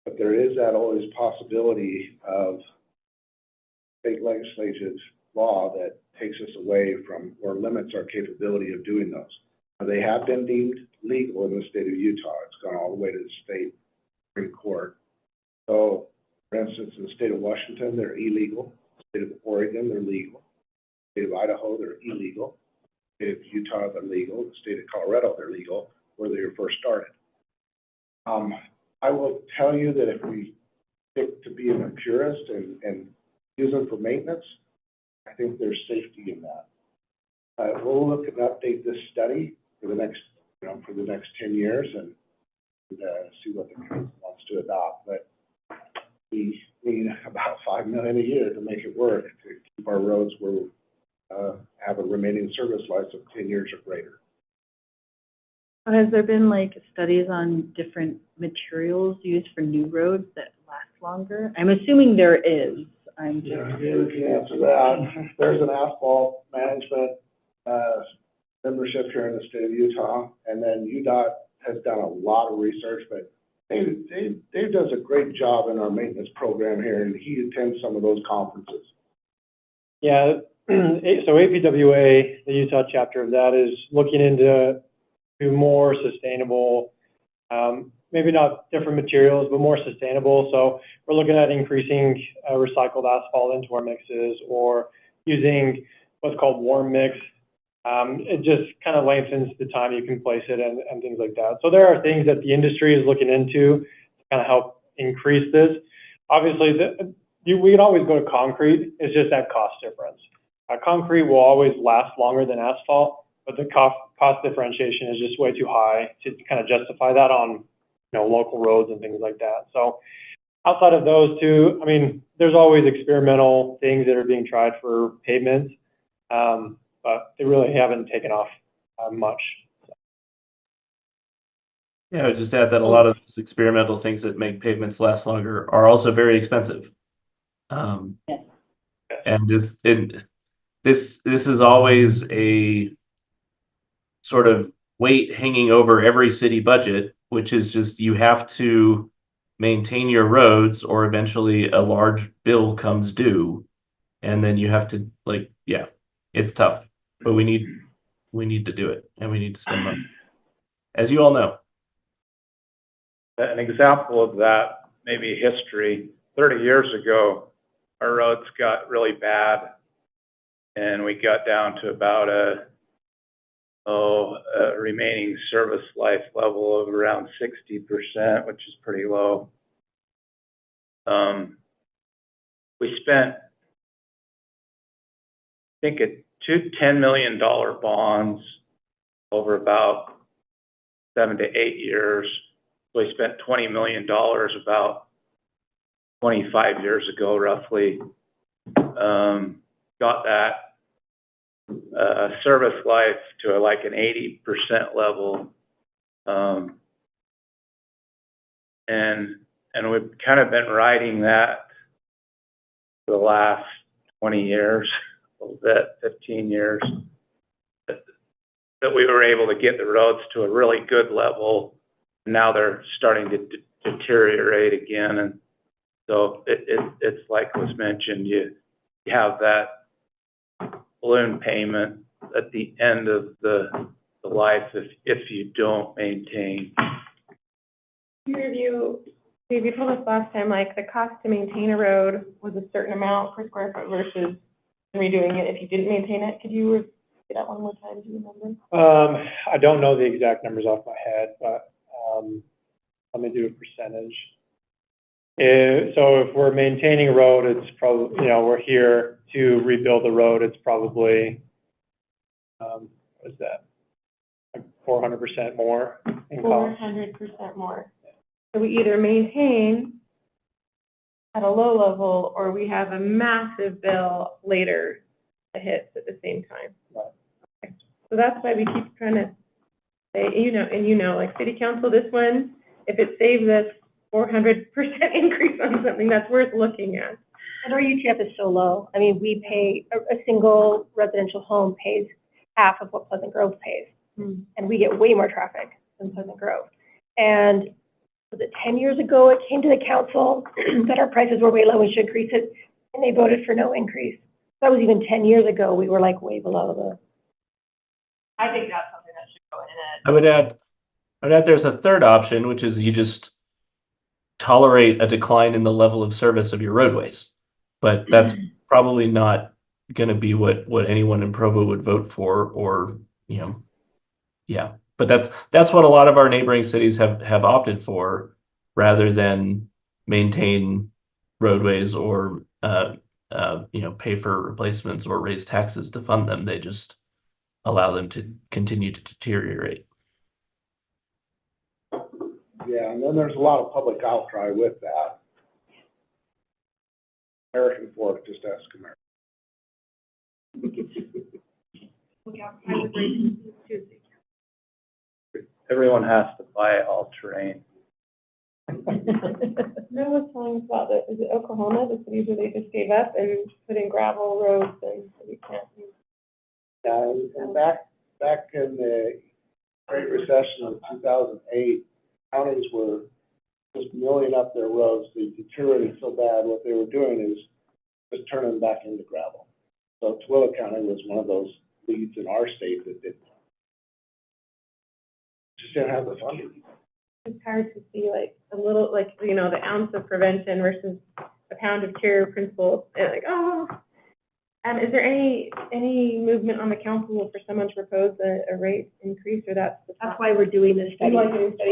But there is that always possibility of state legislative law that takes us away from or limits our capability of doing those. Now, they have been deemed legal in the state of Utah. It's gone all the way to the state Supreme Court. So, for instance, in the state of Washington, they're illegal. The state of Oregon, they're legal. The state of Idaho, they're illegal. The state of Utah, they're legal. The state of Colorado, they're legal, where they were first started. I will tell you that if we stick to being a purist and use them for maintenance, I think there's safety in that. We'll look and update this study for the next 10 years and see what the council wants to adopt. But we need about $5 million a year to make it work, to keep our roads where we have a remaining service life of 10 years or greater. Has there been studies on different materials used for new roads that last longer? I'm assuming there is. I'm just You can answer that. There's an asphalt management membership here in the state of Utah, and then UDOT has done a lot of research, but Dave does a great job in our maintenance program here, and he attends some of those conferences. Yeah, so APWA, the Utah chapter of that, is looking into more sustainable, maybe not different materials, but more sustainable. So we're looking at increasing recycled asphalt into our mixes, or using what's called warm mix. It just kind of lengthens the time you can place it and things like that. So there are things that the industry is looking into to kind of help increase this. Obviously, we can always go to concrete. It's just that cost difference. Concrete will always last longer than asphalt, but the cost differentiation is just way too high to kind of justify that on local roads and things like that. So outside of those two, I mean, there's always experimental things that are being tried for pavements, but they really haven't taken off much. Yeah, I would just add that a lot of those experimental things that make pavements last longer are also very expensive. And this is always a sort of weight hanging over every city budget, which is just you have to maintain your roads, or eventually a large bill comes due, and then you have to it's tough, but we need to do it, and we need to spend money, as you all know. An example of that, maybe history, 30 years ago, our roads got really bad, and we got down to about a remaining service life level of around 60%, which is pretty low. We spent, I think, $2 10 million bonds over about 7 to 8 years. So we spent $20 million about 25 years ago, roughly. Got that service life to like an 80% level. And we've kind of been riding that for the last 20 years, a little bit, 15 years, that we were able to get the roads to a really good level. Now they're starting to deteriorate again. And so it's like was mentioned, you have that balloon payment at the end of the life if you don't maintain. You told us last time, like, the cost to maintain a road was a certain amount per square foot versus redoing it if you didn't maintain it. Could you repeat that one more time? Do you remember? I don't know the exact numbers off my head, but, let me do a percentage. So if we're maintaining a road, it's probably, you know, we're here to rebuild the road, it's probably, what is that? Like 400% more in cost. 400% more. So we either maintain at a low level or we have a massive bill later that hits at the same time. Right. Okay. So that's why we keep trying to say, you know, like city council, this one, if it saves us 400% increase on something, that's worth looking at. And our UTF is so low. I mean, we pay, a single residential home pays half of what Pleasant Grove pays. And we get way more traffic than Pleasant Grove. And was it 10 years ago, it came to the council that our prices were way low, we should increase it, and they voted for no increase. That was even 10 years ago, we were like way below the. I think that's something that should go in it. I would add there's a third option, which is you just tolerate a decline in the level of service of your roadways. But that's probably not going to be what anyone in Provo would vote for, or, you know, yeah. But that's what a lot of our neighboring cities have opted for, rather than maintain roadways or you know, pay for replacements or raise taxes to fund them. They just allow them to continue to deteriorate. Yeah, and then there's a lot of public outcry with that. American Fork, just ask American. Everyone has to buy all terrain. No one's telling us about the, is it Oklahoma, the cities where they just gave up and put in gravel roads and you can't use. Yeah, and back in the Great Recession of 2008, counties were just milling up their roads. They deteriorated so bad, what they were doing is just turning them back into gravel. So Tooele County was one of those leads in our state that did. Just didn't have the funding. It's hard to see like a little, like, you know, the ounce of prevention versus a pound of cure principle. And like, oh, is there any movement on the council for someone to propose a rate increase, or that's why we're doing this study.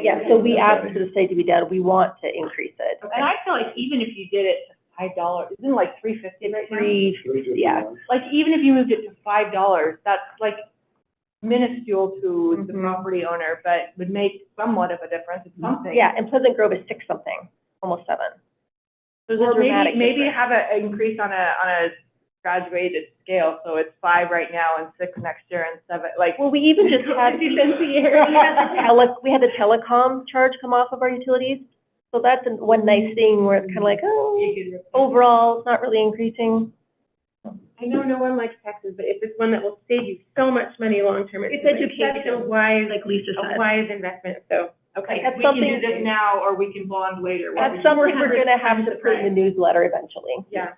Yeah, so we asked for the study to be done, we want to increase it. And I feel like even if you did it to $5, isn't it like $3.50 right now? $3.50, yeah. Like even if you moved it to $5, that's like minuscule to the property owner, but would make somewhat of a difference. It's something. Yeah, and Pleasant Grove is 6 something, almost 7. So there's Or a dramatic maybe difference. have an increase on a graduated scale, so it's 5 right now and 6 next year and 7. Like, Well, we even just had 50 cents a year. we had the telecom charge come off of our utilities. So that's one nice thing where it's kind of like, oh, overall, it's not really increasing. I know no one likes taxes, but if it's one that will save you so much money long term, It's like education, such a wise, like Lisa said. a wise investment. So okay, That's we can something- do this now, or we can bond later. What That's would you something prefer? we're gonna have to put in the newsletter eventually. yeah.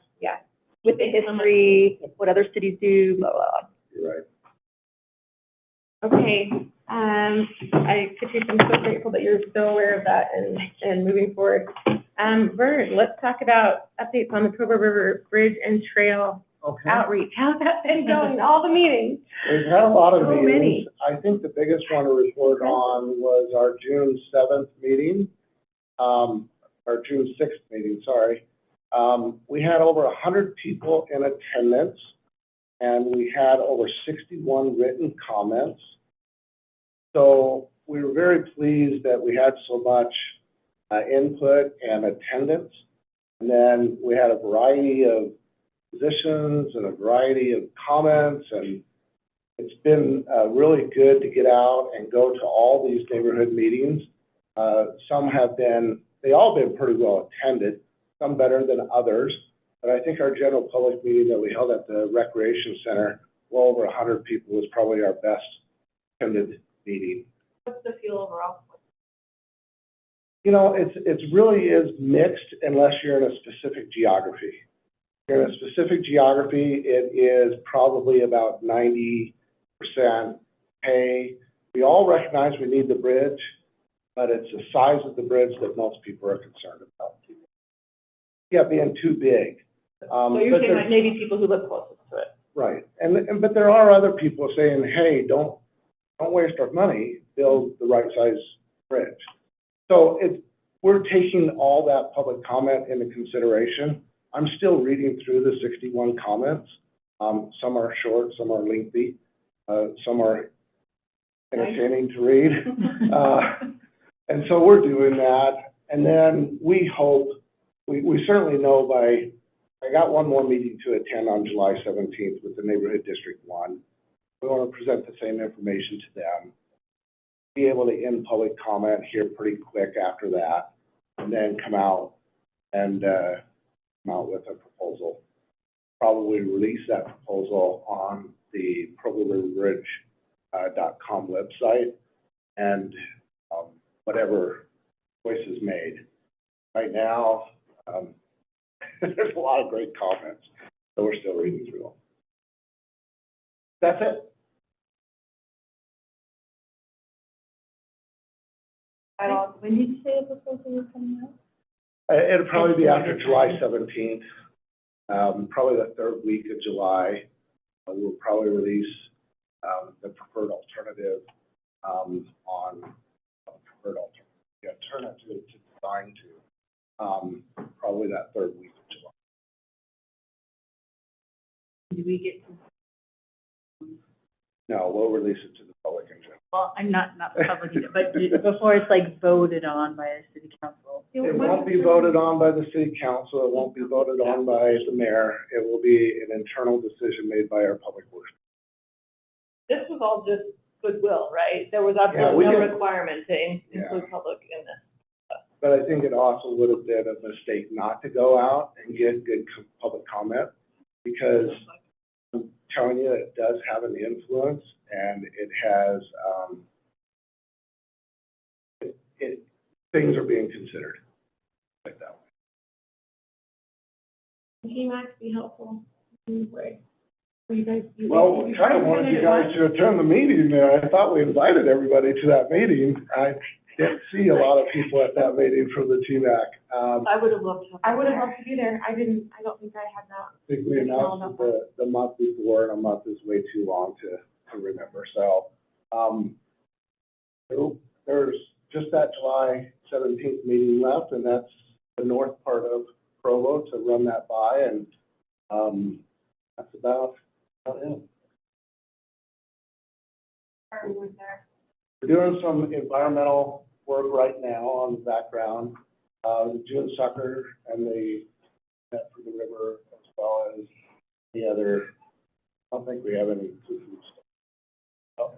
With the history, what other cities do, blah, blah, blah. You're right. Okay, Patrice, I'm so grateful that you're so aware of that and moving forward. Vern, let's talk about updates on the Provo River Bridge and Trail outreach. How's that been going? All the meetings? We've had a lot of So meetings. many. I think the biggest one to report on was our June 7th meeting, or June 6th meeting, sorry. We had over 100 people in attendance, and we had over 61 written comments. So we were very pleased that we had so much input and attendance. And then we had a variety of positions and a variety of comments, and it's been really good to get out and go to all these neighborhood meetings. They all been pretty well attended, some better than others. But I think our general public meeting that we held at the Recreation Center, well over 100 people, was probably our best attended meeting. What's the feel overall? You know, it's really is mixed unless you're in a specific geography. If you're in a specific geography, it is probably about 90%. Hey, we all recognize we need the bridge, but it's the size of the bridge that most people are concerned about. Yeah, being too big. So you're saying like maybe people who live closest to it? Right, but there are other people saying, hey, don't waste our money, build the right size bridge. So we're taking all that public comment into consideration. I'm still reading through the 61 comments. Some are short, some are lengthy, some are entertaining to read. And so we're doing that. And then we hope, we certainly know I got one more meeting to attend on July 17th with the Neighborhood District 1. We want to present the same information to them, be able to end public comment here pretty quick after that, and then come out with a proposal. Probably release that proposal on the ProvoRiverBridge.com website, and whatever choice is made. Right now, there's a lot of great comments, so we're still reading through them. That's it. When did you say the proposal was coming out? It'll probably be after July 17th, probably the third week of July. We'll probably release the preferred alternative on preferred alternative. Yeah, alternative to design to probably that third week of July. Do we get to? No, we'll release it to the public in general. Well, I'm not the public, but before it's like voted on by a city council. It won't be voted on by the city council. It won't be voted on by the mayor. It will be an internal decision made by our public works. This was all just goodwill, right? There was absolutely no requirement to include public in this. But I think it also would have been a mistake not to go out and get good public comment, because I'm telling you, it does have an influence, and it has, things are being considered like that way. TMAC be helpful in any way? You guys, Well, we kind of wanted you guys to attend the meeting. I thought we invited everybody to that meeting. I didn't see a lot of people at that meeting from the TMAC. I would have loved to. I would have loved to be there. I don't think I had that. I think we announced the month before, and a month is way too long to remember. So, there's just that July 17th meeting left, and that's the north part of Provo to run that by, and that's about it. We're doing some environmental work right now on the background, the June sucker and the net for the river, as well as the other. I don't think we have any food stuff.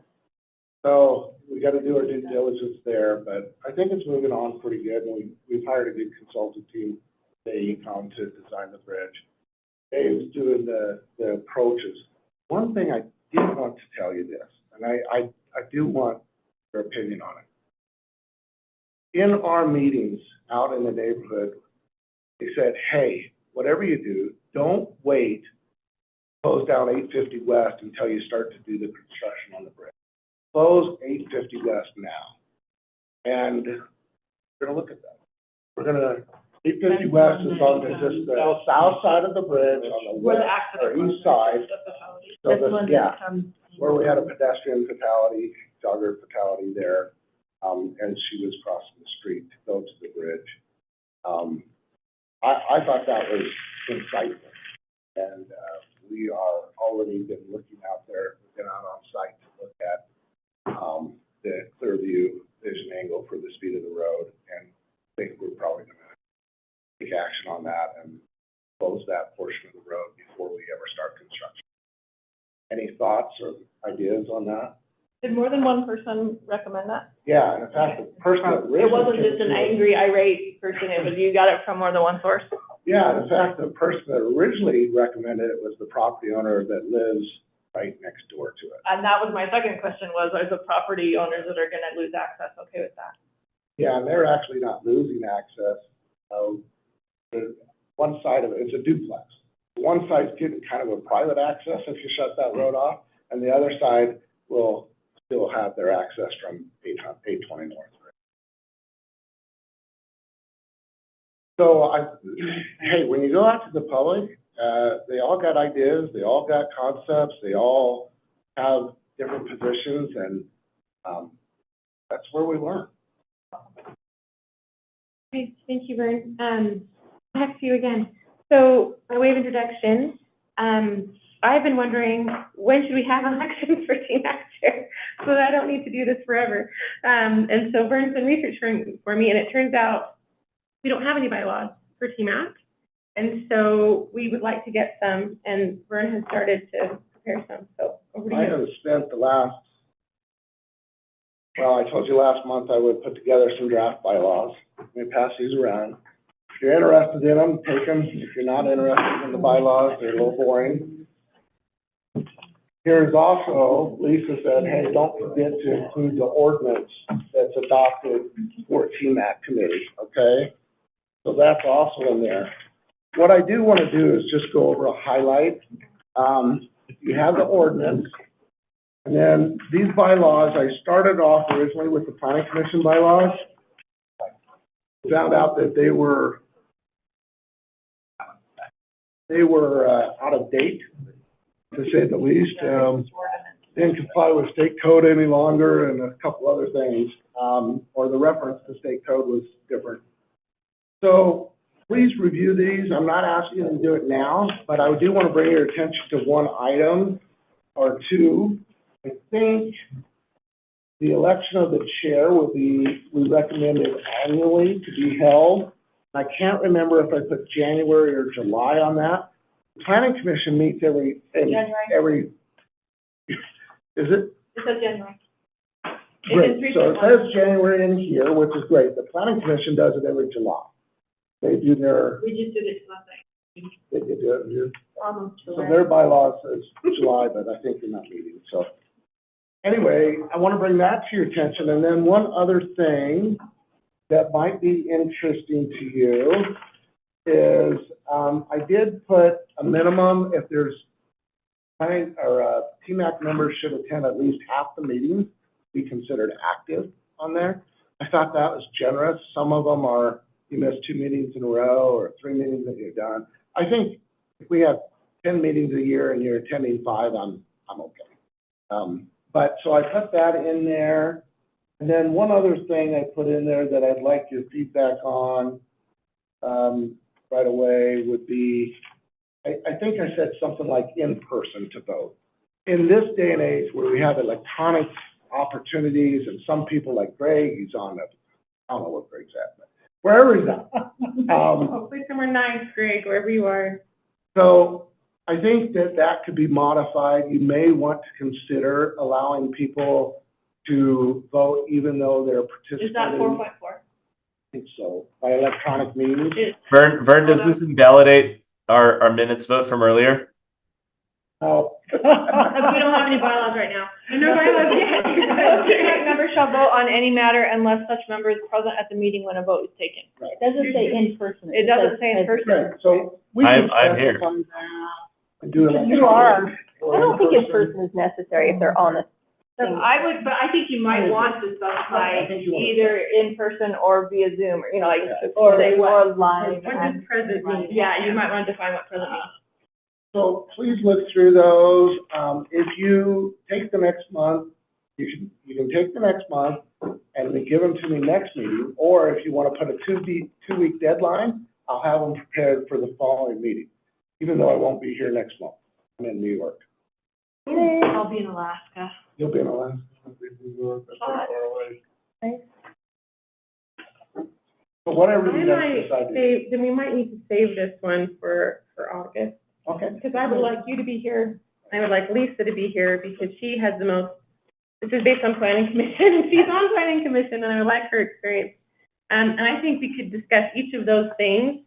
So we got to do our due diligence there, but I think it's moving on pretty good. And we've hired a good consultant team, the Econ, to design the bridge. Dave's doing the approaches. One thing I did want to tell you this, and I do want your opinion on it. In our meetings out in the neighborhood, they said, hey, whatever you do, don't wait, close down 850 West until you start to do the construction on the bridge. Close 850 West now. And we're going to look at that. We're going to, 850 West is on the south side of the bridge, on the west or east side. So where we had a pedestrian fatality, jogger fatality there, and she was crossing the street to go to the bridge. I thought that was insightful, and we are already been looking out there, we've been out on site to look at the Clearview or ideas on that. Did more than one person recommend that? Yeah, and in fact, the person that originally. It wasn't came just an to us- angry, irate person, it was, you got it from more than one source? Yeah, in fact, the person that originally recommended it was the property owner that lives right next door to it. And that was my second question was, are the property owners that are gonna lose access okay with that? Yeah, and they're actually not losing access. The one side of it, it's a duplex. One side's getting kind of a private access if you shut that road off, and the other side will still have their access from 820 North. So hey, when you go out to the public, they all got ideas, they all got concepts, they all have different positions, and that's where we learn. Okay, thank you, Vern. Back to you again. So, by way of introduction, I've been wondering, when should we have elections for TMAC chair, so that I don't need to do this forever? And so Vern's been researching for me, and it turns out we don't have any bylaws for TMAC. And so we would like to get some, and Vern has started to prepare some, so over to I you. have spent the last, well, I told you last month I would put together some draft bylaws. Let me pass these around. If you're interested in them, take them. If you're not interested in the bylaws, they're a little boring. Here's also, Lisa said, hey, don't forget to include the ordinance that's adopted for TMAC committee, okay? So that's also in there. What I do want to do is just go over a highlight. You have the ordinance, and then these bylaws, I started off originally with the planning commission bylaws. Found out that they were out of date, to say the least. Didn't comply with state code any longer, and a couple other things, or the reference to state code was different. So please review these. I'm not asking you to do it now, but I do want to bring your attention to one item or two. I think the election of the chair will be, we recommend it annually to be held. I can't remember if I put January or July on that. The planning commission meets every, is it? It says January. Great, so it says January in here, which is great. The planning commission does it every July. They do their, We just did it last night. they do it in June. Almost So their bylaw says July, but I think they're not meeting, so. Anyway, I want to bring that to your attention, and then one other thing that might be interesting to you is, I did put a minimum, if there's TMAC members should attend at least half the meetings, be considered active on there. I thought that was generous. Some of them are, you miss 2 meetings in a row or 3 meetings that you're done. I think if we have 10 meetings a year and you're attending 5, I'm okay. But so I put that in there. And then one other thing I put in there that I'd like your feedback on right away would be, I think I said something like in person to vote. In this day and age where we have electronic opportunities, and some people like Greg, he's on it. I don't know what Greg's at, but wherever he's at. Hopefully somewhere nice, Greg, wherever you are. So I think that that could be modified. You may want to consider allowing people to vote even though they're participating. Is that 4.4? I think so, by electronic means. Vern, does this invalidate our minutes vote from earlier? No. We don't have any bylaws right now. No bylaws yet. TMAC members shall vote on any matter unless such member is present at the meeting when a vote is taken. It doesn't say in person. It doesn't say in says- person. Right, so we I'm can here. specify that and do it. You are. I don't think in person is necessary if they're on a thing. I would, but I think you might want to specify I think you want to- either in person or via Zoom, or, you know, like, Or, say what. or live. What does present mean? Yeah, you might want to define what present means. So please look through those. If you take the next month, you can take the next month and then give them to me next meeting, or if you want to put a two-week deadline, I'll have them prepared for the following meeting, even though I won't be here next month. I'm in New York. I'll be in Alaska. You'll be in Alaska. I'll be in New York. That's not far away. So whatever you guys decide to do. Then we might need to save this one for August, Okay. because I would like you to be here I would like Lisa to be here because she has the most, this is based on planning commission, and she's on planning commission, and I would like her experience. And I think we could discuss each of those things.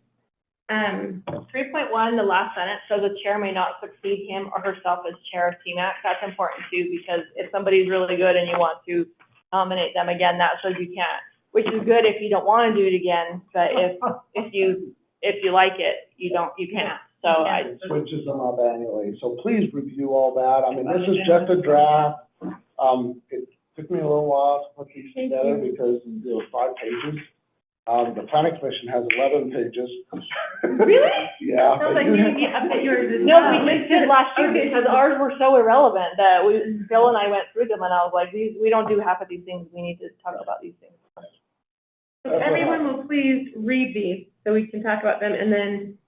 3.1, the last sentence says the chair may not succeed him or herself as chair of TMAC. That's important too, because if somebody's really good and you want to nominate them again, that says you can't, which is good if you don't want to do it again, but if you like it, you can't. So It switches them up annually, so please review all that. I mean, this is just a draft. It took me a little while to put these together because there were 5 pages. The planning commission has 11 pages. Really? Yeah. Sounds like you need to update yours as No, well. we did last year because ours were so irrelevant that Bill and I went through them and I was like, we don't do half of these things. We need to talk about these things. So everyone will please read these so we can talk about them, and then,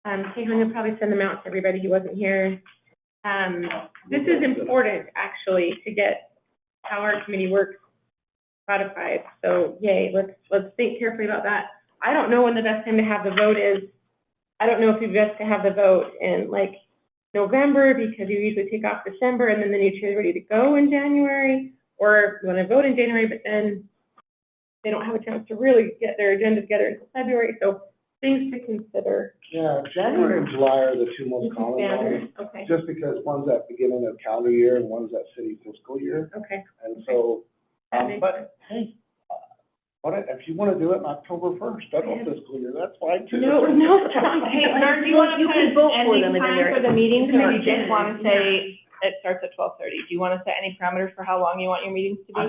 Kayhan, you'll probably send them out to everybody who wasn't here. This is important, actually, to get how our committee works codified. So yay, let's think carefully about that. I don't know when the best time to have the vote is. I don't know if it's best to have the vote in like November, because you usually take off December and then the new chair is ready to go in January, or you want to vote in January, but then they don't have a chance to really get their agenda together until February. So things to consider. Yeah, January and July are the 2 most common ones, Standard. Okay. just because one's at beginning of calendar year and one's at city fiscal year. Okay. And so, That makes sense. but hey, if you want to do it in October 1st, federal fiscal year, that's fine too. No, Hey, Bernard, do you want to put can vote for them any and then time they're- for the meetings, or Maybe you just then, want to say it starts at 12:30? Do you want to set any parameters for how long you want your meetings to be?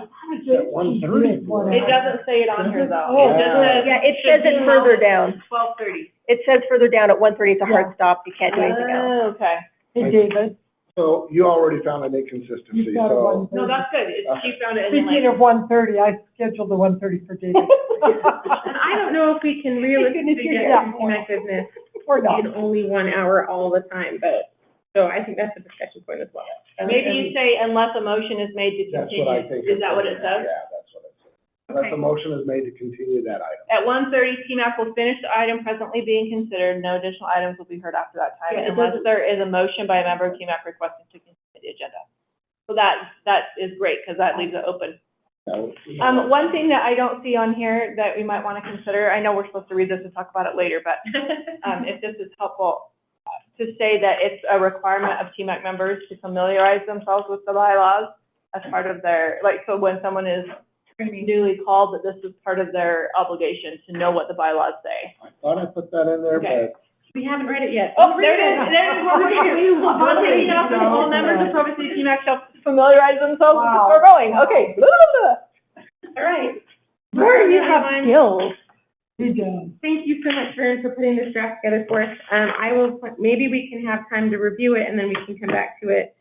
At 1:30. It doesn't say it on here though. Oh, It just says. yeah, it should says it be further held down. 12:30. It says further down at 1:30, it's a hard stop, you can't do anything else. Okay. Hey, David. So you already found an inconsistency, so. No, that's good. She found it in Speaking like. of 1:30, I scheduled the 1:30 for David. And I don't know if we can realistically get Yeah. through TMAC business Or not. in only 1 hour all the time, but, so I think that's a discussion point as well. Maybe you say unless a motion is made to That's continue. what I think. Is that what it says? Yeah, that's what it says. Unless Okay. a motion is made to continue that item. At 1:30, TMAC will finish the item presently being considered. No additional items will be heard after that time, Yeah, it unless doesn't- there is a motion by a member of TMAC requesting to continue the agenda. So that is great, because that leaves it open. One thing that I don't see on here that we might want to consider, I know we're supposed to read this and talk about it later, but, if this is helpful, to say that it's a requirement of TMAC members to familiarize themselves with the bylaws as part of their, like, so when someone is newly called, that this is part of their obligation to know what the bylaws say. I thought I put that in there, Okay. but We haven't read it yet. Oh, there it is, Upon taking office, all members of Provo City TMAC shall familiarize themselves Wow. before going. Okay. Blah, blah, blah. All right. Where you have Everyone, skills. You do. thank you so much, Vern, for putting this draft together for us. I will, maybe we can have time to review it, and then we can come back to it,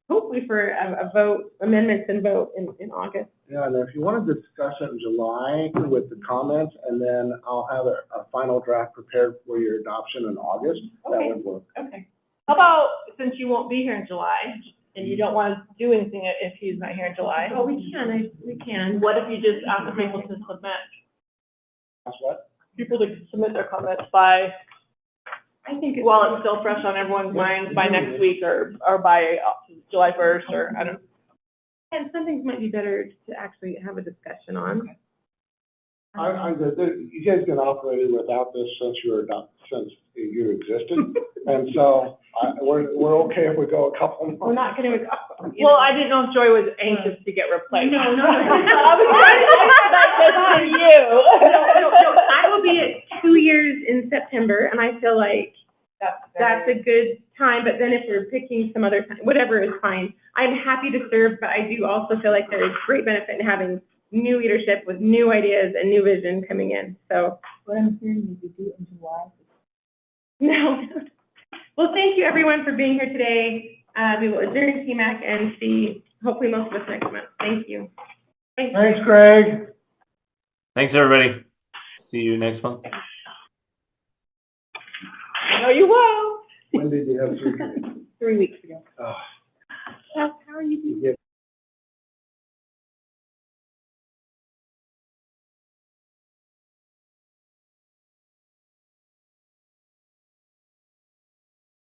hopefully for a vote, amendments and vote in August. yeah, and if you want to discuss it in July with the comments, and then I'll have a final draft prepared for your adoption in August, that Okay. would work. Okay. How about, since you won't be here in July, and you don't want to do anything if he's not here in July, Oh, we can. what if you just ask people to submit, That's what? people to submit their comments by, I think it's. while it's still fresh on everyone's minds, by next week, or by July 1st, or I don't know. And some things might be better to actually have a discussion on. You guys been operating without this since since you existed, and so we're okay if we go a couple months. We're not gonna, Well, I didn't know if Joy was anxious to get replaced. No, no. I was trying to expedite this to you. No, I will be at 2 years in September, and I feel like that's a good time, but then if we're picking some other time, whatever is fine. I'm happy to serve, but I do also feel like there is great benefit in having new leadership with new ideas and new vision coming in, so. What I'm hearing is you do it in July. No. Well, thank you everyone for being here today. We will adjourn TMAC and see hopefully most of us next month. Thank you. Thanks, Greg. Thanks, everybody. See you next month. No, you won't. When did you have surgery? 3 weeks ago. Oh.